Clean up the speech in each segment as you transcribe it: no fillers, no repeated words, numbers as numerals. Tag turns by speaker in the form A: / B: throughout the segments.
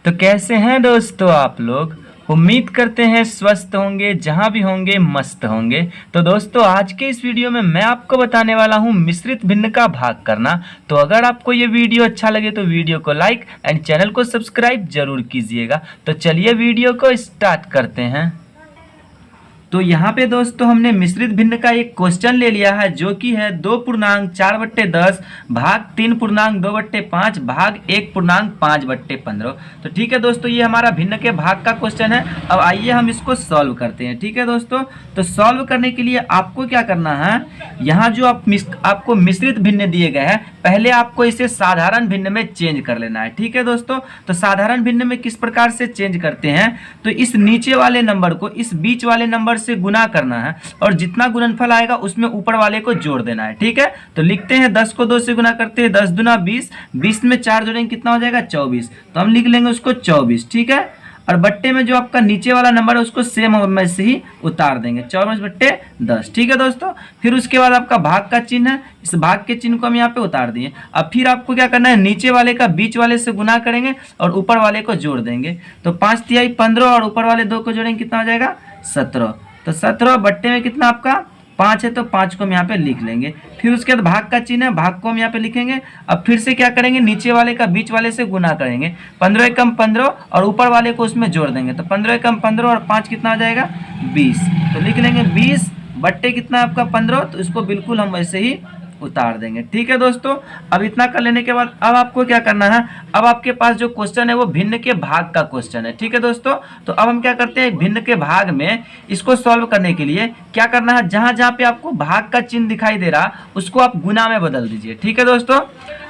A: तो कैसे हैं दोस्तों आप लोग। उम्मीद करते हैं स्वस्थ होंगे, जहां भी होंगे मस्त होंगे। तो दोस्तों आज के इस वीडियो में मैं आपको बताने वाला हूं मिश्रित भिन्न का भाग करना। तो अगर आपको ये वीडियो अच्छा लगे तो वीडियो को लाइक एंड चैनल को सब्सक्राइब जरूर कीजिएगा। तो चलिए वीडियो को स्टार्ट करते हैं। तो यहाँ पे दोस्तों हमने मिश्रित भिन्न का एक क्वेश्चन ले लिया है जो कि है 2.4/10 भाग 3.2/5 भाग 1.5/15। तो ठीक है दोस्तों, ये हमारा भिन्न के भाग का क्वेश्चन है। अब आइए हम इसको सॉल्व करते हैं। ठीक है दोस्तों, तो सॉल्व करने के लिए आपको क्या करना है, यहाँ जो आपको मिश्रित भिन्न दिए गए हैं, पहले आपको इसे साधारण भिन्न में चेंज कर लेना है। ठीक है दोस्तों, तो साधारण भिन्न में किस प्रकार से चेंज करते हैं, तो इस नीचे वाले नंबर को इस बीच वाले नंबर से गुना करना है और जितना गुणनफल आएगा उसमें ऊपर वाले को जोड़ देना है। ठीक है, तो लिखते हैं 10 को 2 से गुना करते हैं, 10 दूना 20, 20 में 4 जोड़ेंगे कितना हो जाएगा 24। तो हम लिख लेंगे उसको 24। ठीक है, और बट्टे में जो आपका नीचे वाला नंबर है उसको सेम में से ही उतार देंगे, 24/10। ठीक है दोस्तों, फिर उसके बाद आपका भाग का चिन्ह है, इस भाग के चिन्ह को हम यहाँ पे उतार दिए। अब फिर आपको क्या करना है, नीचे वाले का बीच वाले से गुना करेंगे और ऊपर वाले को जोड़ देंगे। तो 5×3 15 और ऊपर वाले 2 को जोड़ेंगे कितना हो जाएगा 17। तो 17 बट्टे में कितना आपका 5 है, तो 5 को हम यहाँ पे लिख लेंगे। फिर उसके बाद भाग का चिन्ह है, भाग को हम यहाँ पे लिखेंगे। अब फिर से क्या करेंगे, नीचे वाले का बीच वाले से गुना करेंगे, 15 एकम 15 और ऊपर वाले को उसमें जोड़ देंगे। तो 15 एकम 15 और 5 कितना हो जाएगा 20। तो लिख लेंगे 20 बट्टे कितना आपका 15, तो इसको बिल्कुल हम वैसे ही उतार देंगे। ठीक है दोस्तों, अब इतना कर लेने के बाद अब आपको क्या करना है, अब आपके पास जो क्वेश्चन है वो भिन्न के भाग का क्वेश्चन है। ठीक है दोस्तों, तो अब हम क्या करते हैं, भिन्न के भाग में इसको सॉल्व करने के लिए क्या करना है, जहां जहां पे आपको भाग का चिन्ह दिखाई दे रहा उसको आप गुना में बदल दीजिए। ठीक है दोस्तों,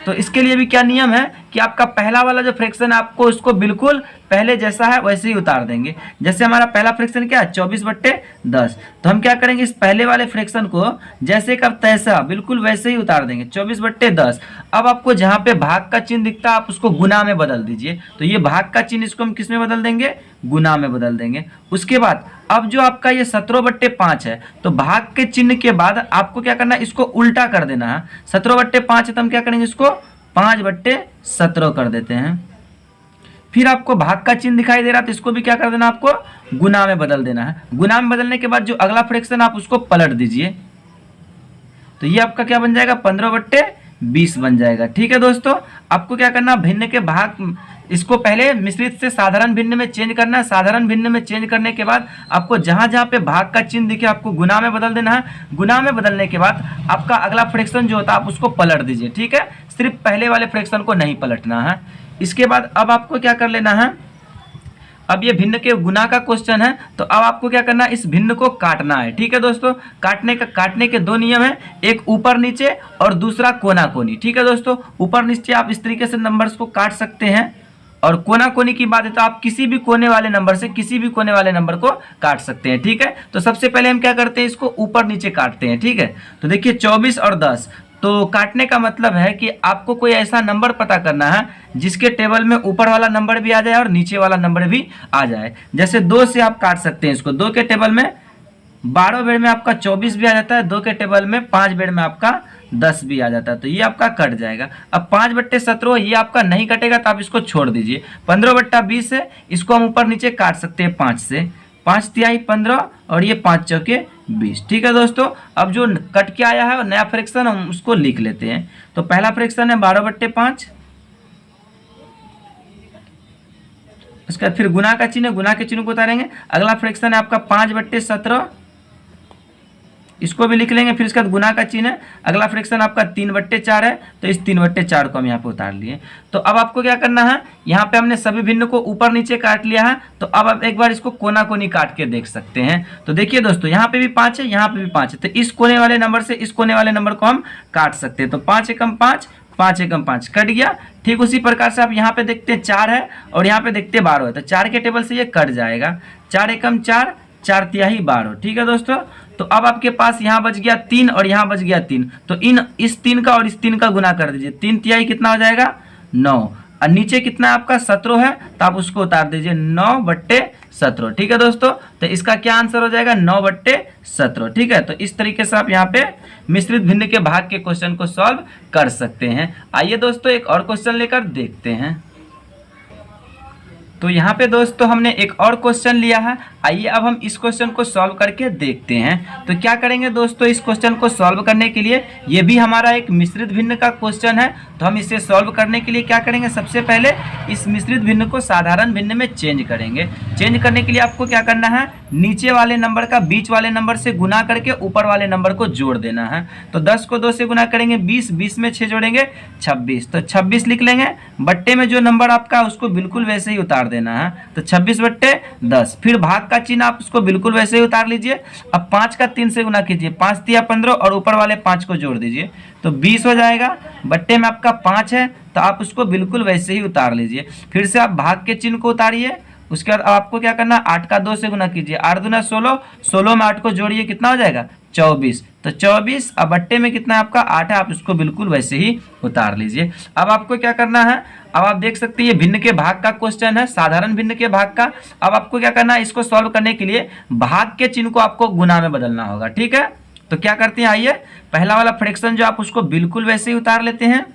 A: तो इसके लिए भी क्या नियम है कि आपका पहला वाला जो फ्रैक्शन है आपको उसको बिल्कुल पहले जैसा है वैसे ही उतार देंगे। जैसे हमारा पहला फ्रैक्शन क्या है 24/10, तो हम क्या करेंगे, इस पहले वाले फ्रैक्शन को जैसे का तैसा बिल्कुल वैसे ही उतार देंगे, 24/10। अब आपको जहां पे भाग का चिन्ह दिखता है आप उसको गुना में बदल दीजिए। तो ये भाग का चिन्ह इसको हम किस में बदल देंगे, गुना में बदल देंगे। उसके बाद अब जो आपका ये 17/5 है, तो भाग के चिन्ह के बाद आपको क्या करना है, इसको उल्टा कर देना है। 17/5 है तो हम क्या करेंगे, इसको 5/17 कर देते हैं। फिर आपको भाग का चिन्ह दिखाई दे रहा है तो इसको भी क्या कर देना, आपको गुना में बदल देना है। गुना में बदलने के बाद जो अगला फ्रैक्शन आप उसको पलट दीजिए, तो ये आपका क्या बन जाएगा 15/20 बन जाएगा। ठीक है दोस्तों, आपको क्या करना, भिन्न के भाग इसको पहले मिश्रित से साधारण भिन्न में चेंज करना है। साधारण भिन्न में चेंज करने के बाद आपको जहां जहां पे भाग का चिन्ह दिखे आपको गुना में बदल देना है। गुना में बदलने के बाद आपका अगला फ्रैक्शन जो होता है आप उसको पलट दीजिए। ठीक है, सिर्फ पहले वाले फ्रैक्शन को नहीं पलटना है। इसके बाद अब आपको क्या कर लेना है, अब ये भिन्न के गुना का क्वेश्चन है, तो अब आपको क्या करना है, इस भिन्न को काटना है। ठीक है दोस्तों, काटने के दो नियम है, एक ऊपर नीचे और दूसरा कोना कोनी। ठीक है दोस्तों, ऊपर नीचे आप इस तरीके से नंबर्स को काट सकते हैं और कोना कोनी की बात है तो आप किसी भी कोने वाले नंबर से किसी भी कोने वाले नंबर को काट सकते हैं। ठीक है, तो सबसे पहले हम क्या करते हैं, इसको ऊपर नीचे काटते हैं। ठीक है, तो देखिए 24 और 10, तो काटने का मतलब है कि आपको कोई ऐसा नंबर पता करना है जिसके टेबल में ऊपर वाला नंबर भी आ जाए और नीचे वाला नंबर भी आ जाए। जैसे 2 से आप काट सकते हैं इसको, 2 के टेबल में 12 बेड़ में आपका 24 भी आ जाता है, 2 के टेबल में 5 बेड़ में आपका 10 भी आ जाता है, तो ये आपका कट जाएगा। अब 5/17 ये आपका नहीं कटेगा तो आप इसको छोड़ दीजिए। 15/20 है, इसको हम ऊपर नीचे काट सकते हैं 5 से, 5×3 15 और ये 5×4 20। ठीक है दोस्तों, अब जो कट के आया है नया फ्रैक्शन हम उसको लिख लेते हैं। तो पहला फ्रैक्शन है 12/5, उसके बाद फिर गुना का चिन्ह, गुना के चिन्ह को उतारेंगे। अगला फ्रैक्शन है आपका 5/17, इसको भी लिख लेंगे। फिर उसके बाद गुना का चिन्ह है, अगला फ्रैक्शन आपका 3/4 है, तो इस 3/4 को हम यहाँ पे उतार लिए। तो अब आपको क्या करना है, यहाँ पे हमने सभी भिन्न को ऊपर नीचे काट लिया है, तो अब आप एक बार इसको कोना कोनी काट के देख सकते हैं। तो देखिए दोस्तों, यहाँ पे भी 5 है, यहाँ पे भी 5 है, तो इस कोने वाले नंबर से इस कोने वाले नंबर को हम काट सकते हैं। तो 5 एकम 5, 5 एकम 5 कट गया। ठीक उसी प्रकार से आप यहाँ पे देखते हैं 4 है और यहाँ पे देखते हैं 12 है, तो 4 के टेबल से ये कट जाएगा। 4 एकम 4, 4×3 12। ठीक है दोस्तों, तो अब आपके पास यहाँ बच गया 3 और यहाँ बच गया 3, तो इस 3 का और इस 3 का गुना कर दीजिए। 3×3 कितना हो जाएगा 9, और नीचे कितना आपका 17 है, तो आप उसको उतार दीजिए 9/17। ठीक है दोस्तों, तो इसका क्या आंसर हो जाएगा 9/17। ठीक है, तो इस तरीके से आप यहाँ पे मिश्रित भिन्न के भाग के क्वेश्चन को सॉल्व कर सकते हैं। आइए दोस्तों एक और क्वेश्चन लेकर देखते हैं। तो यहाँ पे दोस्तों हमने एक और क्वेश्चन लिया है। आइए अब हम इस क्वेश्चन को सॉल्व करके देखते हैं। तो क्या करेंगे दोस्तों, इस क्वेश्चन को सॉल्व करने के लिए, ये भी हमारा एक मिश्रित भिन्न का क्वेश्चन है, तो हम इसे सॉल्व करने के लिए क्या करेंगे, सबसे पहले इस मिश्रित भिन्न को साधारण भिन्न में चेंज करेंगे। चेंज करने के लिए आपको क्या करना है, नीचे वाले नंबर का बीच वाले नंबर से गुना करके ऊपर वाले नंबर को जोड़ देना है। तो 10 को 2 से गुना करेंगे 20, 20 में 6 जोड़ेंगे 26, तो 26 लिख लेंगे। बट्टे में जो नंबर आपका उसको बिल्कुल वैसे ही उतार देना है, तो 26/10। फिर भाग का चिन्ह आप उसको बिल्कुल वैसे ही उतार लीजिए। अब 5 का 3 से गुना कीजिए, 5 तिया 15 और ऊपर वाले 5 को जोड़ दीजिए तो 20 हो जाएगा। बट्टे में आपका 5 है तो आप उसको बिल्कुल वैसे ही उतार लीजिए। फिर से आप भाग के चिन्ह को उतारिए। उसके बाद आपको क्या करना, 8 का 2 से गुना कीजिए, 8 दूना 16, 16 में 8 को जोड़िए, कितना हो जाएगा 24, तो 24। अब बट्टे में कितना है आपका 8 है, आप इसको बिल्कुल वैसे ही उतार लीजिए। अब आपको क्या करना है, अब आप देख सकते हैं ये भिन्न के भाग का क्वेश्चन है, साधारण भिन्न के भाग का। अब आपको क्या करना है, इसको सॉल्व करने के लिए भाग के चिन्ह को आपको गुना में बदलना होगा, ठीक है। तो क्या करते हैं, आइए पहला वाला फ्रैक्शन जो आप उसको बिल्कुल वैसे ही उतार लेते हैं,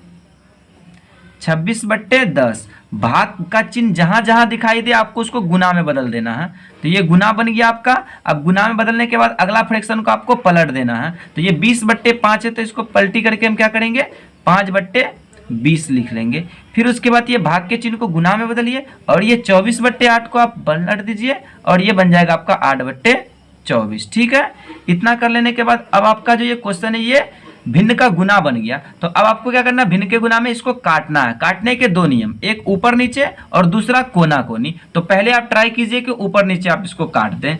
A: 26/10। भाग का चिन्ह जहां जहां दिखाई दे आपको उसको गुना में बदल देना है। तो ये गुना बन गया आपका। अब गुना में बदलने के बाद अगला फ्रैक्शन को आपको पलट देना है। तो ये 20/5 है, तो इसको पलटी करके हम क्या करेंगे, 5/20 लिख लेंगे। फिर उसके बाद ये भाग के चिन्ह को गुना में बदलिए और ये 24/8 को आप पलट दीजिए और ये बन जाएगा आपका 8/24, ठीक है। इतना कर लेने के बाद अब आपका जो ये क्वेश्चन है ये भिन्न का गुना बन गया। तो अब आपको क्या करना है, भिन्न के गुना में इसको काटना है। काटने के 2 नियम, एक ऊपर नीचे और दूसरा कोना कोनी। तो पहले आप ट्राई कीजिए कि ऊपर नीचे आप इसको काट दें।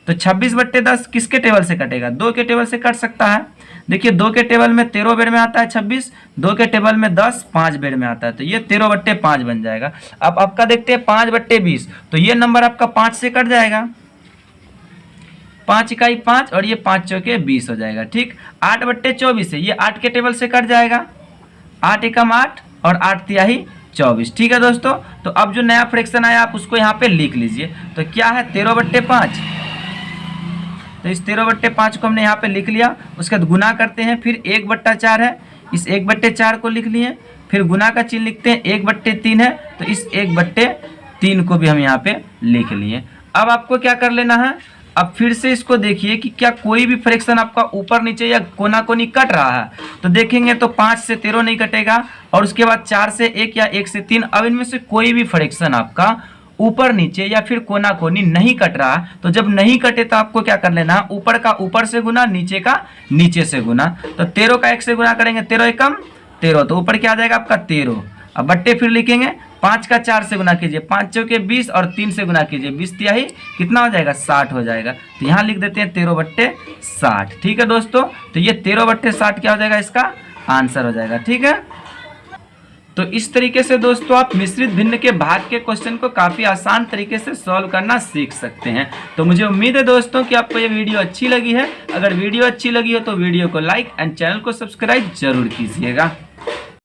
A: तो 26/10 किसके टेबल से कटेगा, 2 के टेबल से कट सकता है। देखिए 2 के टेबल में 13 बेर में आता है 26, 2 के टेबल में 10 5 बेर में आता है, तो ये 13/5 बन जाएगा। अब आपका देखते हैं 5/20, तो ये नंबर आपका 5 से कट जाएगा, 5 इकाई 5 और ये 5 चौके 20 हो जाएगा, ठीक। 8/24 है, ये 8 के टेबल से कट जाएगा, 8 एकम 8 और 8 तिहाई 24, ठीक है दोस्तों। तो अब जो नया फ्रैक्शन आया आप उसको यहाँ पे लिख लीजिए। तो क्या है 13/5, तो इस 13/5 को हमने यहाँ पे लिख लिया। उसके बाद गुना करते हैं, फिर 1/4 है, इस 1/4 को लिख लिए। फिर गुना का चिन्ह लिखते हैं, 1/3 है, तो इस 1/3 को भी हम यहाँ पे लिख लिए। अब आपको क्या कर लेना है, अब फिर से इसको देखिए कि क्या कोई भी फ्रैक्शन आपका ऊपर नीचे या कोना कोनी कट रहा है। तो देखेंगे तो 5 से 13 नहीं कटेगा और उसके बाद 4 से 1 या 1 से 3। अब इनमें से कोई भी फ्रैक्शन आपका ऊपर नीचे या फिर कोना कोनी नहीं कट रहा। तो जब नहीं कटे तो आपको क्या कर लेना है, ऊपर का ऊपर से गुना, नीचे का नीचे से गुना। तो 13 का 1 से गुना करेंगे, 13 एकम 13, तो ऊपर क्या आ जाएगा आपका 13। अब बट्टे फिर लिखेंगे, 5 का 4 से गुना कीजिए, 5 चौके 20 और 3 से गुना कीजिए, 20 तिहाई कितना हो जाएगा 60 हो जाएगा। तो यहाँ लिख देते हैं 13/60, ठीक है दोस्तों। तो ये 13/60 क्या हो जाएगा, इसका आंसर हो जाएगा, ठीक है। तो इस तरीके से दोस्तों आप मिश्रित भिन्न के भाग के क्वेश्चन को काफ़ी आसान तरीके से सॉल्व करना सीख सकते हैं। तो मुझे उम्मीद है दोस्तों कि आपको ये वीडियो अच्छी लगी है। अगर वीडियो अच्छी लगी हो तो वीडियो को लाइक एंड चैनल को सब्सक्राइब जरूर कीजिएगा।